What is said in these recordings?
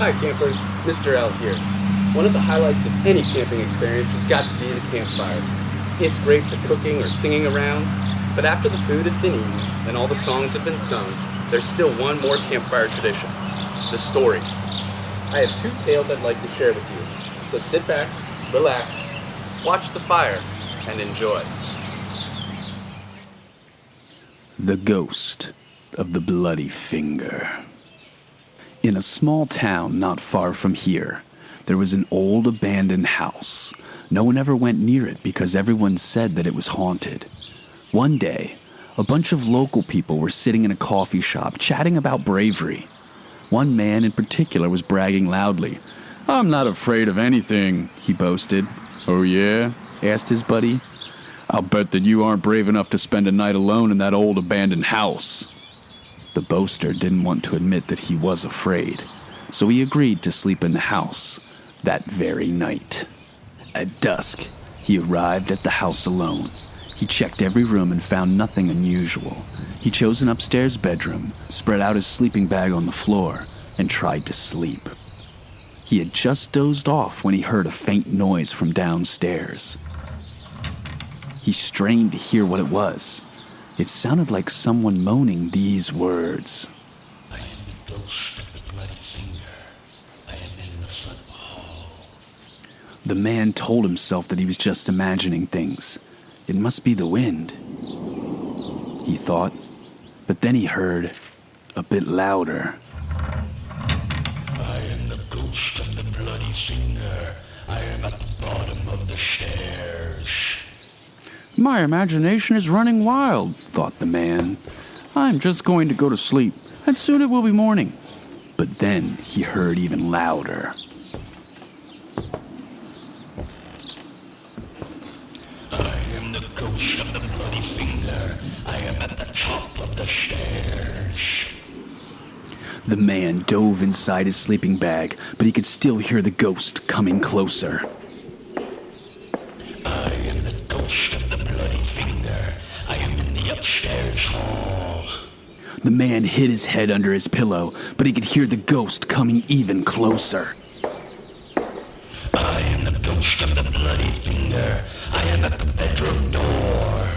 Hi campers, Mr. L here. One of the highlights of any camping experience has got to be the campfire. It's great for cooking or singing around, but after the food has been eaten and all the songs have been sung, there's still one more campfire tradition, the stories. I have two tales I'd like to share with you, so sit back, relax, watch the fire, and enjoy. The Ghost of the Bloody Finger. In a small town not far from here, there was an old abandoned house. No one ever went near it because everyone said that it was haunted. One day, a bunch of local people were sitting in a coffee shop chatting about bravery. One man in particular was bragging loudly. "I'm not afraid of anything," he boasted. "Oh yeah?" asked his buddy. "I'll bet that you aren't brave enough to spend a night alone in that old abandoned house." The boaster didn't want to admit that he was afraid, so he agreed to sleep in the house that very night. At dusk, he arrived at the house alone. He checked every room and found nothing unusual. He chose an upstairs bedroom, spread out his sleeping bag on the floor, and tried to sleep. He had just dozed off when he heard a faint noise from downstairs. He strained to hear what it was. It sounded like someone moaning these words. "I am the ghost of the bloody finger. I am in the front hall." The man told himself that he was just imagining things. It must be the wind, he thought. But then he heard, a bit louder, "I am the ghost of the bloody finger. I am at the bottom of the stairs." "My imagination is running wild," thought the man. "I'm just going to go to sleep, and soon it will be morning." But then he heard even louder. "I am the ghost of the bloody finger. I am at the top of the stairs." The man dove inside his sleeping bag, but he could still hear the ghost coming closer. "I am the ghost of the bloody finger. I am in the upstairs hall." The man hid his head under his pillow, but he could hear the ghost coming even closer. "I am the ghost of the bloody finger. I am at the bedroom door."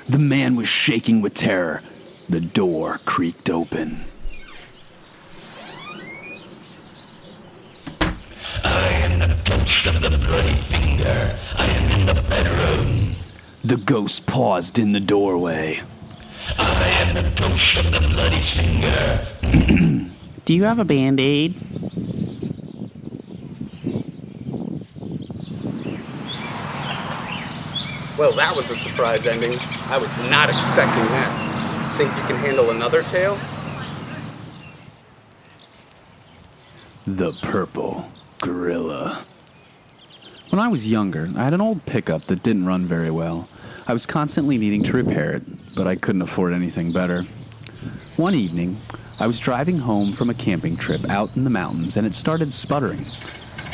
The man was shaking with terror. The door creaked open. "I am the ghost of the bloody finger. I am in the bedroom." The ghost paused in the doorway. "I am the ghost of the bloody finger." Do you have a Band-Aid? Well, that was a surprise ending. I was not expecting that. Think you can handle another tale? The Purple Gorilla. When I was younger, I had an old pickup that didn't run very well. I was constantly needing to repair it, but I couldn't afford anything better. One evening, I was driving home from a camping trip out in the mountains and it started sputtering,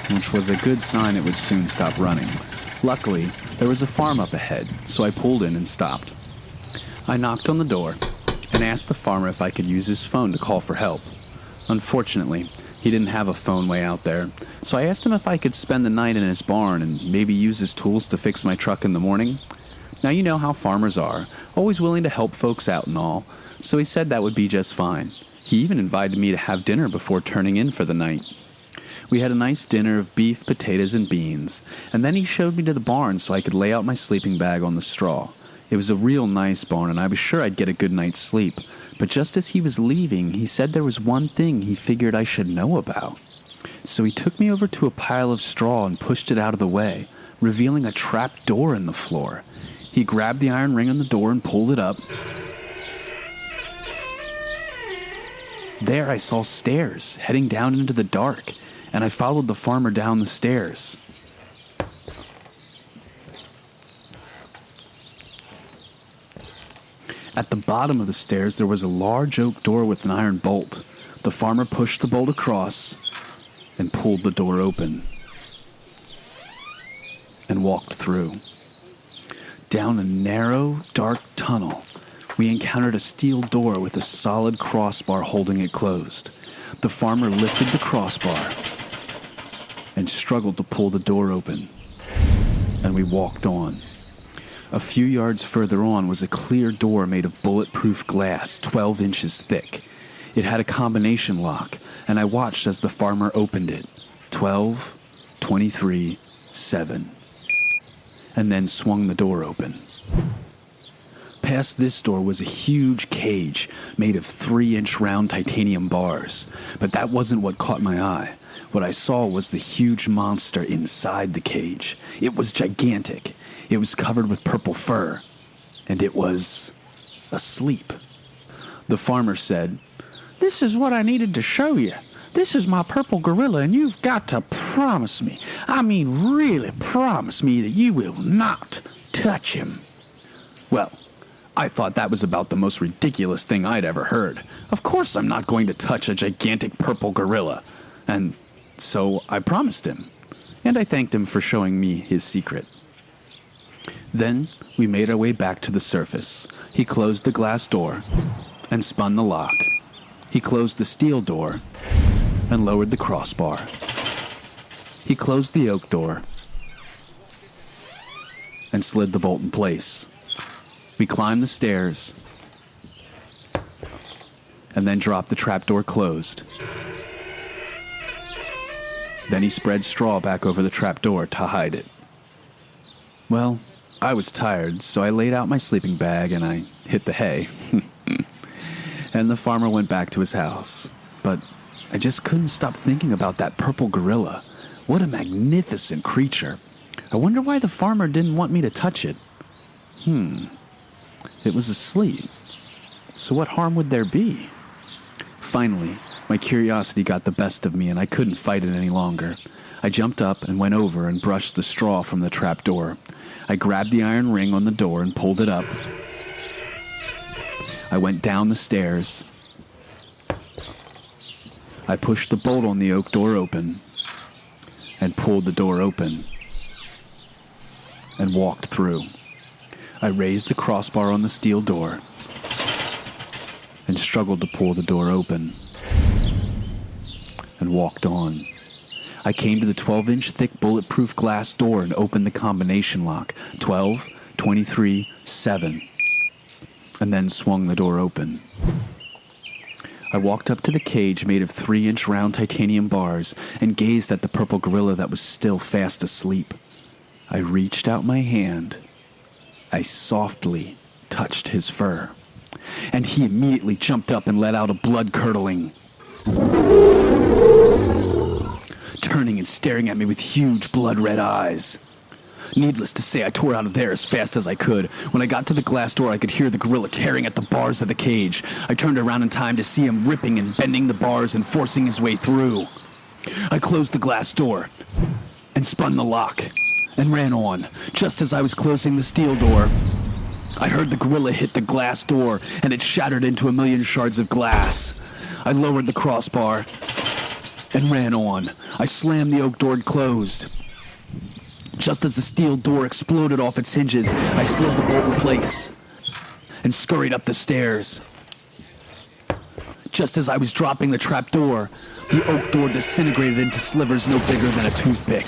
which was a good sign it would soon stop running. Luckily, there was a farm up ahead, so I pulled in and stopped. I knocked on the door and asked the farmer if I could use his phone to call for help. Unfortunately, he didn't have a phone way out there, so I asked him if I could spend the night in his barn and maybe use his tools to fix my truck in the morning. Now you know how farmers are, always willing to help folks out and all, so he said that would be just fine. He even invited me to have dinner before turning in for the night. We had a nice dinner of beef, potatoes, and beans, and then he showed me to the barn so I could lay out my sleeping bag on the straw. It was a real nice barn, and I was sure I'd get a good night's sleep. But just as he was leaving, he said there was one thing he figured I should know about. So he took me over to a pile of straw and pushed it out of the way, revealing a trap door in the floor. He grabbed the iron ring on the door and pulled it up. There I saw stairs heading down into the dark, and I followed the farmer down the stairs. At the bottom of the stairs, there was a large oak door with an iron bolt. The farmer pushed the bolt across and pulled the door open and walked through. Down a narrow, dark tunnel we encountered a steel door with a solid crossbar holding it closed. The farmer lifted the crossbar and struggled to pull the door open, and we walked on. A few yards further on was a clear door made of bulletproof glass, 12 inches thick. It had a combination lock, and I watched as the farmer opened it. 12, 23, 7. And then swung the door open. Past this door was a huge cage made of 3-inch round titanium bars, but that wasn't what caught my eye. What I saw was the huge monster inside the cage. It was gigantic. It was covered with purple fur, and it was asleep. The farmer said, This is what I needed to show you. This is my purple gorilla, and you've got to promise me, I mean really promise me that you will not touch him. Well, I thought that was about the most ridiculous thing I'd ever heard. Of course I'm not going to touch a gigantic purple gorilla. And so I promised him, and I thanked him for showing me his secret. Then we made our way back to the surface. He closed the glass door and spun the lock. He closed the steel door and lowered the crossbar. He closed the oak door and slid the bolt in place. We climbed the stairs and then dropped the trapdoor closed. Then he spread straw back over the trapdoor to hide it. Well, I was tired, so I laid out my sleeping bag and I hit the hay. And the farmer went back to his house. But I just couldn't stop thinking about that purple gorilla. What a magnificent creature. I wonder why the farmer didn't want me to touch it. It was asleep. So what harm would there be? Finally, my curiosity got the best of me and I couldn't fight it any longer. I jumped up and went over and brushed the straw from the trapdoor. I grabbed the iron ring on the door and pulled it up. I went down the stairs. I pushed the bolt on the oak door open and pulled the door open and walked through. I raised the crossbar on the steel door and struggled to pull the door open and walked on. I came to the 12-inch thick bulletproof glass door and opened the combination lock, 12, 23, 7, and then swung the door open. I walked up to the cage made of 3-inch round titanium bars and gazed at the purple gorilla that was still fast asleep. I reached out my hand. I softly touched his fur, and he immediately jumped up and let out a blood-curdling, turning and staring at me with huge blood-red eyes. Needless to say, I tore out of there as fast as I could. When I got to the glass door, I could hear the gorilla tearing at the bars of the cage. I turned around in time to see him ripping and bending the bars and forcing his way through. I closed the glass door and spun the lock and ran on. Just as I was closing the steel door, I heard the gorilla hit the glass door and it shattered into a million shards of glass. I lowered the crossbar and ran on. I slammed the oak door closed. Just as the steel door exploded off its hinges, I slid the bolt in place and scurried up the stairs. Just as I was dropping the trap door, the oak door disintegrated into slivers no bigger than a toothpick.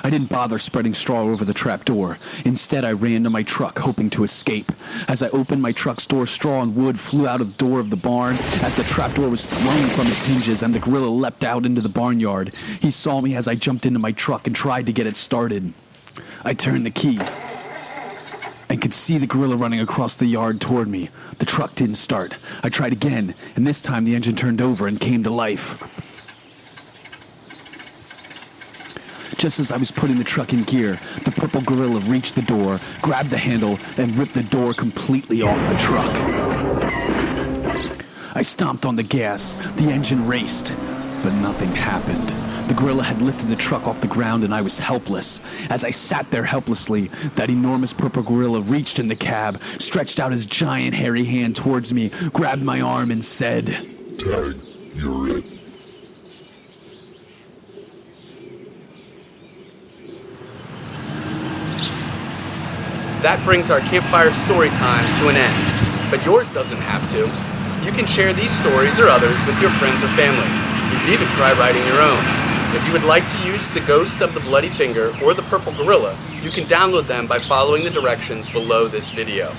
I didn't bother spreading straw over the trap door. Instead, I ran to my truck, hoping to escape. As I opened my truck's door, straw and wood flew out of the door of the barn as the trap door was thrown from its hinges and the gorilla leapt out into the barnyard. He saw me as I jumped into my truck and tried to get it started. I turned the key and could see the gorilla running across the yard toward me. The truck didn't start. I tried again, and this time the engine turned over and came to life. Just as I was putting the truck in gear, the purple gorilla reached the door, grabbed the handle, and ripped the door completely off the truck. I stomped on the gas. The engine raced, but nothing happened. The gorilla had lifted the truck off the ground and I was helpless. As I sat there helplessly, that enormous purple gorilla reached in the cab, stretched out his giant hairy hand towards me, grabbed my arm and said, Tag, you're it. That brings our campfire story time to an end, but yours doesn't have to. You can share these stories or others with your friends or family. You can even try writing your own. If you would like to use the Ghost of the Bloody Finger or the Purple Gorilla, you can download them by following the directions below this video.